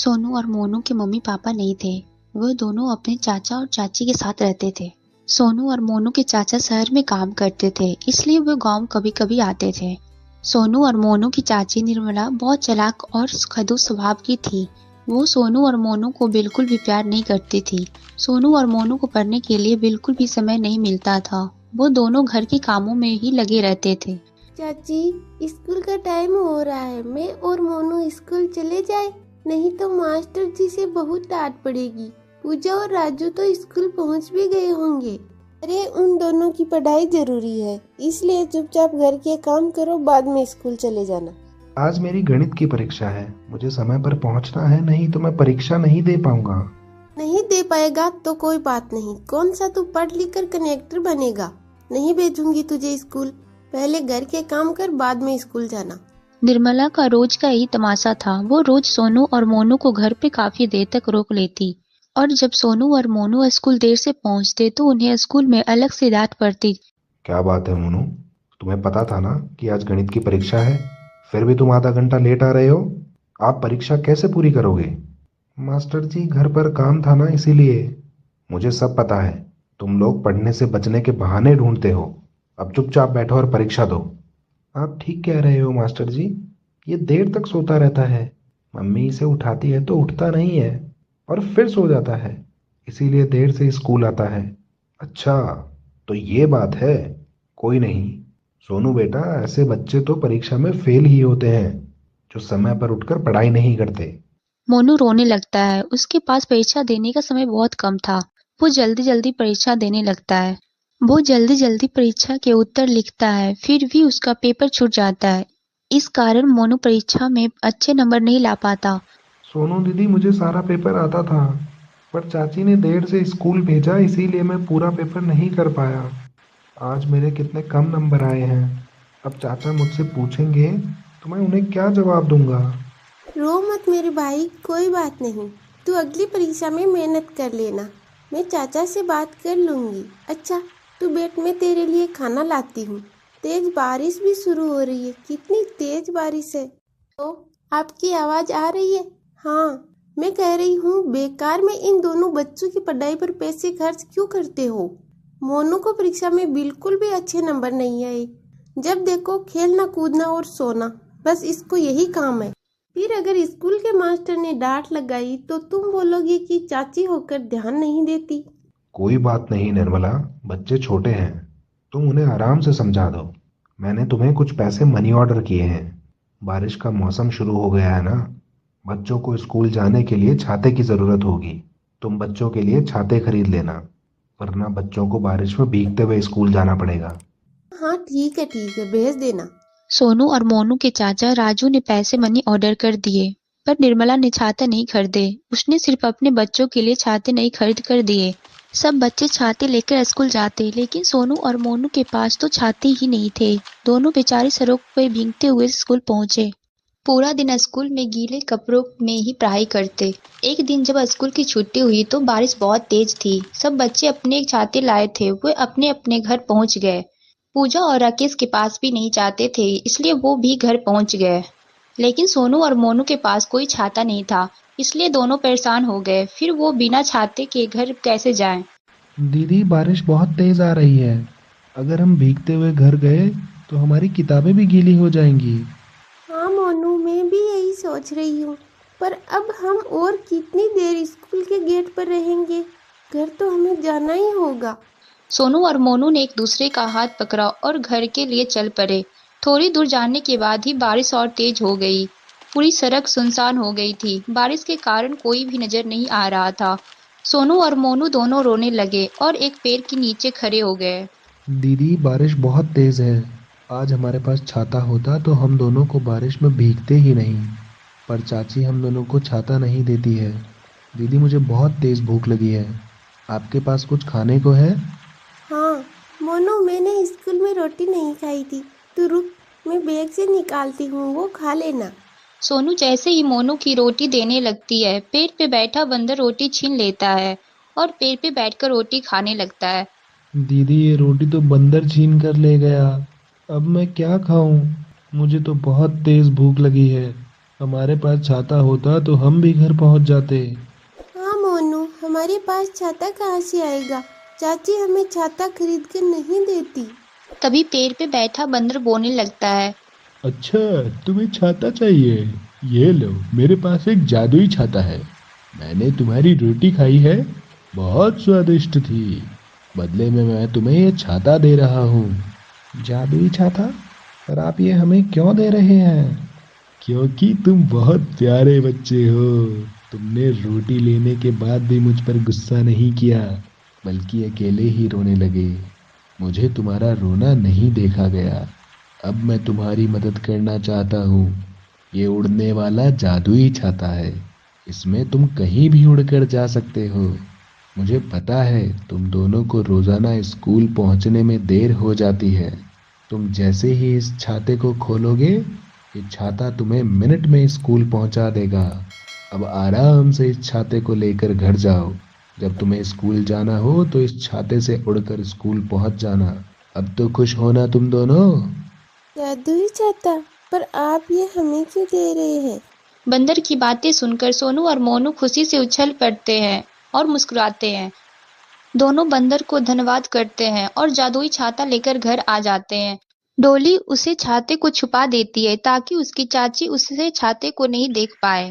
सोनू और मोनू के mummy papa नहीं थे। वह दोनों अपने चाचा और चाची के साथ रहते थे। सोनू और मोनू के चाचा शहर में काम करते थे, इसलिए वह गांव कभी कभी आते थे। सोनू और मोनू की चाची निर्मला बहुत चालाक और खड़ूस स्वभाव की थी। वो सोनू और मोनू को बिल्कुल भी प्यार नहीं करती थी। सोनू और मोनू को पढ़ने के लिए बिल्कुल भी समय नहीं मिलता था। वो दोनों घर के कामों में ही लगे रहते थे। चाची, स्कूल का टाइम हो रहा है। मैं और मोनू स्कूल चले जाए, नहीं तो मास्टर जी से बहुत डांट पड़ेगी। पूजा और राजू तो स्कूल पहुंच भी गए होंगे। अरे, उन दोनों की पढ़ाई जरूरी है, इसलिए चुपचाप घर के काम करो, बाद में स्कूल चले जाना। आज मेरी गणित की परीक्षा है, मुझे समय पर पहुंचना है, नहीं तो मैं परीक्षा नहीं दे पाऊंगा। नहीं दे पाएगा तो कोई बात नहीं, कौन सा तू पढ़ लिख कर कनेक्टर बनेगा। नहीं भेजूंगी तुझे स्कूल, पहले घर के काम कर, बाद में स्कूल जाना। निर्मला का रोज का यही तमाशा था। वो रोज सोनू और मोनू को घर पे काफी देर तक रोक लेती, और जब सोनू और मोनू स्कूल देर से पहुंचते तो उन्हें स्कूल में अलग से डांट पड़ती। क्या बात है मोनू, तुम्हें पता था ना कि आज गणित की परीक्षा है, फिर भी तुम आधा घंटा लेट आ रहे हो। आप परीक्षा कैसे पूरी करोगे? मास्टर जी, घर पर काम था ना, इसीलिए। मुझे सब पता है, तुम लोग पढ़ने से बचने के बहाने ढूंढते हो। अब चुपचाप बैठो और परीक्षा दो। आप ठीक कह रहे हो मास्टर जी, ये देर तक सोता रहता है। मम्मी इसे उठाती है तो उठता नहीं है और फिर सो जाता है, इसीलिए देर से स्कूल आता है। अच्छा, तो ये बात है। कोई नहीं सोनू बेटा, ऐसे बच्चे तो परीक्षा में फेल ही होते हैं जो समय पर उठकर पढ़ाई नहीं करते। मोनू रोने लगता है। उसके पास परीक्षा देने का समय बहुत कम था। वो जल्दी जल्दी परीक्षा देने लगता है। वो जल्दी जल्दी परीक्षा के उत्तर लिखता है, फिर भी उसका पेपर छूट जाता है। इस कारण मोनू परीक्षा में अच्छे नंबर नहीं ला पाता। सोनू दीदी, मुझे सारा पेपर आता था, पर चाची ने देर से स्कूल भेजा, इसीलिए मैं पूरा पेपर नहीं कर पाया। आज मेरे कितने कम नंबर आए हैं। अब चाचा मुझसे पूछेंगे तो मैं उन्हें क्या जवाब दूंगा? रो मत मेरे भाई, कोई बात नहीं। तू अगली परीक्षा में मेहनत कर लेना, मैं चाचा से बात कर लूंगी। अच्छा, तू बैठ, मैं तेरे लिए खाना लाती हूँ। तेज बारिश भी शुरू हो रही है, कितनी तेज बारिश है। तो आपकी आवाज आ रही है? हाँ, मैं कह रही हूँ, बेकार में इन दोनों बच्चों की पढ़ाई पर पैसे खर्च क्यों करते हो? मोनू को परीक्षा में बिल्कुल भी अच्छे नंबर नहीं आए। जब देखो खेलना कूदना और सोना, बस इसको यही काम है। फिर अगर स्कूल के मास्टर ने डांट लगाई तो तुम बोलोगे कि चाची होकर ध्यान नहीं देती। कोई बात नहीं निर्मला, बच्चे छोटे हैं, तुम उन्हें आराम से समझा दो। मैंने तुम्हें कुछ पैसे मनी ऑर्डर किए हैं। बारिश का मौसम शुरू हो गया है ना, बच्चों को स्कूल जाने के लिए छाते की ज़रूरत होगी। तुम बच्चों के लिए छाते खरीद लेना, वरना बच्चों को बारिश में भीगते हुए स्कूल जाना पड़ेगा। हाँ ठीक है, भेज देना। सोनू और मोनू के चाचा राजू ने पैसे मनी ऑर्डर कर दिए, पर निर्मला ने छाते नहीं खरीदे। उसने सिर्फ अपने बच्चों के लिए छाते नहीं खरीद कर दिए। सब बच्चे छाते लेकर स्कूल जाते, लेकिन सोनू और मोनू के पास तो छाते ही नहीं थे। दोनों बेचारे सड़क पर भीगते हुए स्कूल पहुंचे। पूरा दिन स्कूल में गीले कपड़ों में ही पढ़ाई करते। एक दिन जब स्कूल की छुट्टी हुई तो बारिश बहुत तेज थी। सब बच्चे अपने छाते लाए थे, वे अपने अपने घर पहुंच गए। पूजा और राकेश के पास भी नहीं जाते थे, इसलिए वो भी घर पहुंच गए। लेकिन सोनू और मोनू के पास कोई छाता नहीं था, इसलिए दोनों परेशान हो गए। फिर वो बिना छाते के घर कैसे जाएं? दीदी, बारिश बहुत तेज आ रही है। अगर हम भीगते हुए घर गए तो हमारी किताबें भी गीली हो जाएंगी। हाँ मोनू, मैं भी यही सोच रही हूँ, पर अब हम और कितनी देर स्कूल के गेट पर रहेंगे? घर तो हमें जाना ही होगा। सोनू और मोनू ने एक दूसरे का हाथ पकड़ा और घर के लिए चल पड़े। थोड़ी दूर जाने के बाद ही बारिश और तेज हो गई। पूरी सड़क सुनसान हो गई थी। बारिश के कारण कोई भी नजर नहीं आ रहा था। सोनू और मोनू दोनों रोने लगे और एक पेड़ के नीचे खड़े हो गए। दीदी, बारिश बहुत तेज है। आज हमारे पास छाता होता तो हम दोनों को बारिश में भीगते ही नहीं, पर चाची हम दोनों को छाता नहीं देती है। दीदी, मुझे बहुत तेज भूख लगी है, आपके पास कुछ खाने को है? हाँ मोनू, मैंने स्कूल में रोटी नहीं खाई थी। तू रुक, मैं बैग से निकालती हूँ, वो खा लेना। सोनू जैसे ही मोनू की रोटी देने लगती है, पेड़ पे बैठा बंदर रोटी छीन लेता है और पेड़ पे बैठकर रोटी खाने लगता है। दीदी, ये रोटी तो बंदर छीन कर ले गया। अब मैं क्या खाऊं? मुझे तो बहुत तेज भूख लगी है। हमारे पास छाता होता तो हम भी घर पहुंच जाते। हाँ मोनू, हमारे पास छाता कहाँ से आएगा? चाची हमें छाता खरीद कर नहीं देती। तभी पेड़ पे बैठा बंदर बोलने लगता है। अच्छा, तुम्हें छाता चाहिए? ये लो, मेरे पास एक जादुई छाता है। मैंने तुम्हारी रोटी खाई है, बहुत स्वादिष्ट थी। बदले में मैं तुम्हें ये छाता दे रहा हूँ। जादुई छाता? पर आप ये हमें क्यों दे रहे हैं? क्योंकि तुम बहुत प्यारे बच्चे हो। तुमने रोटी लेने के बाद भी मुझ पर गुस्सा नहीं किया, बल्कि अकेले ही रोने लगे। मुझे तुम्हारा रोना नहीं देखा गया। अब मैं तुम्हारी मदद करना चाहता हूँ। ये उड़ने वाला जादुई छाता है। इसमें तुम कहीं भी उड़कर जा सकते हो। मुझे पता है तुम दोनों को रोजाना स्कूल पहुंचने में देर हो जाती है। तुम जैसे ही इस छाते को खोलोगे, ये छाता तुम्हें मिनट में स्कूल पहुंचा देगा। अब आराम से इस छाते को लेकर घर जाओ। जब तुम्हें स्कूल जाना हो तो इस छाते से उड़कर स्कूल पहुंच जाना। अब तो खुश होना तुम दोनों। जादुई छाता? पर आप ये हमें क्यों दे रहे हैं? बंदर की बातें सुनकर सोनू और मोनू खुशी से उछल पड़ते हैं और मुस्कुराते हैं। दोनों बंदर को धन्यवाद करते हैं और जादुई छाता लेकर घर आ जाते हैं। डोली उसे छाते को छुपा देती है ताकि उसकी चाची उससे छाते को नहीं देख पाए।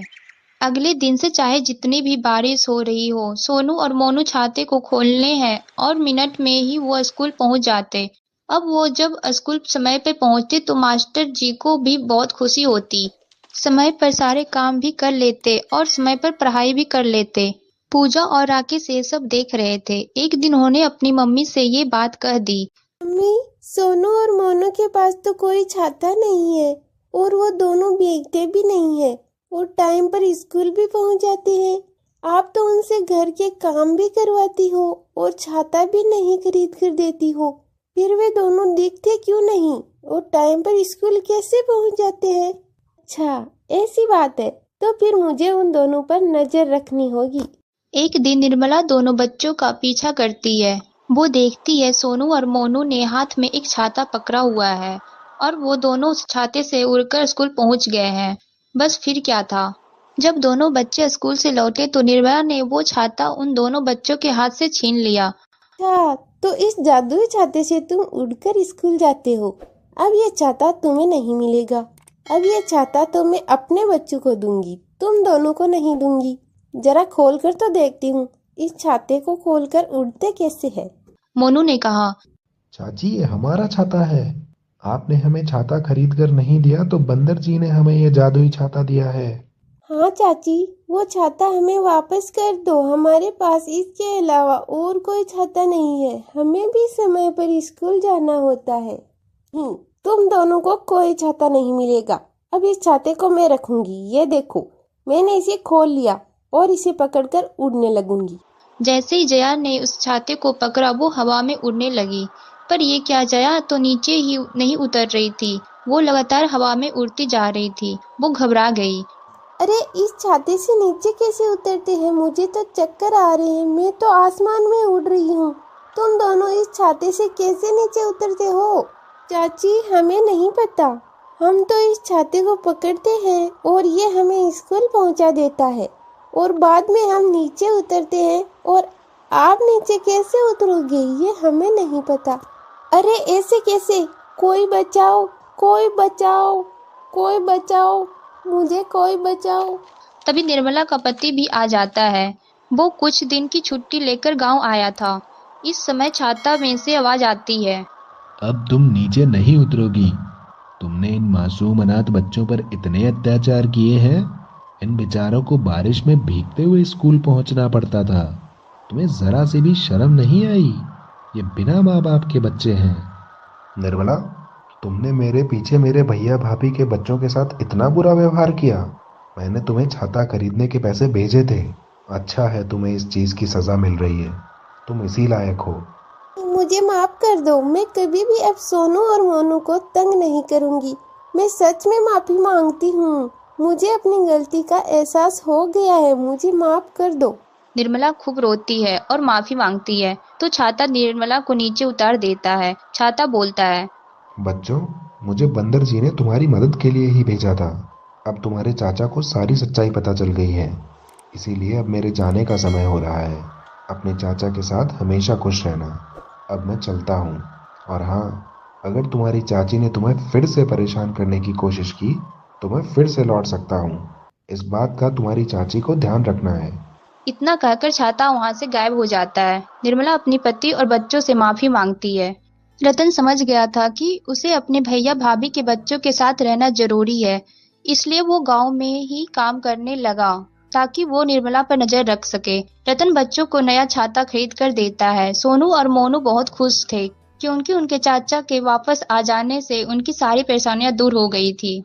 अगले दिन से चाहे जितनी भी बारिश हो रही हो, सोनू और मोनू छाते को खोलने हैं और मिनट में ही वो स्कूल पहुंच जाते। अब वो जब स्कूल समय पे पहुंचते तो मास्टर जी को भी बहुत खुशी होती। समय पर सारे काम भी कर लेते और समय पर पढ़ाई भी कर लेते। पूजा और राकेश ये सब देख रहे थे। एक दिन उन्होंने अपनी मम्मी से ये बात कह दी। मम्मी, सोनू और मोनू के पास तो कोई छाता नहीं है और वो दोनों भीगते भी नहीं है और टाइम पर स्कूल भी पहुंच जाते हैं। आप तो उनसे घर के काम भी करवाती हो और छाता भी नहीं खरीद कर देती हो। फिर वे दोनों दिखते क्यों नहीं और टाइम पर स्कूल कैसे पहुंच जाते हैं? अच्छा, ऐसी बात है। तो फिर मुझे उन दोनों पर नजर रखनी होगी। एक दिन निर्मला दोनों बच्चों का पीछा करती है। वो देखती है सोनू और मोनू ने हाथ में एक छाता पकड़ा हुआ है और वो दोनों उस छाते से उड़कर स्कूल पहुंच गए हैं। बस फिर क्या था? जब दोनों बच्चे स्कूल से लौटे तो निर्मला ने वो छाता उन दोनों बच्चों के हाथ से छीन लिया। अच्छा, तो इस जादुई छाते से तुम उड़कर स्कूल जाते हो। अब ये छाता तुम्हें नहीं मिलेगा। अब ये छाता तो मैं अपने बच्चों को दूंगी, तुम दोनों को नहीं दूंगी। जरा खोल कर तो देखती हूँ इस छाते को खोलकर उड़ते कैसे है। मोनू ने कहा। चाची, ये हमारा छाता है। आपने हमें छाता खरीद कर नहीं दिया तो बंदर जी ने हमें ये जादुई छाता दिया है। हाँ चाची, वो छाता हमें वापस कर दो। हमारे पास इसके अलावा और कोई छाता नहीं है। हमें भी समय पर स्कूल जाना होता है। तुम दोनों को कोई छाता नहीं मिलेगा। अब इस छाते को मैं रखूंगी। ये देखो, मैंने इसे खोल लिया और इसे पकड़कर उड़ने लगूंगी। जैसे ही जया ने उस छाते को पकड़ा वो हवा में उड़ने लगी। पर ये क्या, जया तो नीचे ही नहीं उतर रही थी। वो लगातार हवा में उड़ती जा रही थी। वो घबरा गई। अरे, इस छाते से नीचे कैसे उतरते हैं? मुझे तो चक्कर आ रहे हैं। मैं तो आसमान में उड़ रही हूँ। तुम दोनों इस छाते से कैसे नीचे उतरते हो? चाची, हमें नहीं पता। हम तो इस छाते को पकड़ते हैं और ये हमें स्कूल पहुंचा देता है और बाद में हम नीचे उतरते हैं और आप नीचे कैसे उतरोगे ये हमें नहीं पता। अरे, ऐसे कैसे? कोई बचाओ, कोई बचाओ, कोई बचाओ, मुझे कोई बचाओ। तभी निर्मला का पति भी आ जाता है। वो कुछ दिन की छुट्टी लेकर गांव आया था। इस समय छाता में से आवाज आती है। अब तुम नीचे नहीं उतरोगी। तुमने इन मासूम अनाथ बच्चों पर इतने अत्याचार किए हैं। इन बेचारों को बारिश में भीगते हुए स्कूल पहुंचना पड़ता था। तुम्हें जरा सी भी शर्म नहीं आई? ये बिना माँ बाप के बच्चे हैं। निर्मला, तुमने मेरे पीछे मेरे भैया भाभी के बच्चों के साथ इतना बुरा व्यवहार किया। मैंने तुम्हें छाता खरीदने के पैसे भेजे थे। अच्छा है तुम्हें इस चीज की सजा मिल रही है। तुम इसी लायक हो। मुझे माफ कर दो। मैं कभी भी अब सोनू और मोनू को तंग नहीं करूंगी। मैं सच में माफी मांगती हूँ। मुझे अपनी गलती का एहसास हो गया है। मुझे माफ कर दो। निर्मला खूब रोती है और माफी मांगती है तो छाता निर्मला को नीचे उतार देता है। छाता बोलता है। बच्चों, मुझे बंदर जी ने तुम्हारी मदद के लिए ही भेजा था। अब तुम्हारे चाचा को सारी सच्चाई पता चल गई है, इसीलिए अब मेरे जाने का समय हो रहा है। अपने चाचा के साथ हमेशा खुश रहना। अब मैं चलता हूँ। और हाँ, अगर तुम्हारी चाची ने तुम्हें फिर से परेशान करने की कोशिश की तो मैं फिर से लौट सकता हूँ। इस बात का तुम्हारी चाची को ध्यान रखना है। इतना कहकर छाता वहां से गायब हो जाता है। निर्मला अपनी पति और बच्चों से माफी मांगती है। रतन समझ गया था कि उसे अपने भैया भाभी के बच्चों के साथ रहना जरूरी है, इसलिए वो गांव में ही काम करने लगा ताकि वो निर्मला पर नजर रख सके। रतन बच्चों को नया छाता खरीद कर देता है। सोनू और मोनू बहुत खुश थे क्योंकि उनके चाचा के वापस आ जाने से उनकी सारी परेशानियां दूर हो गई थी।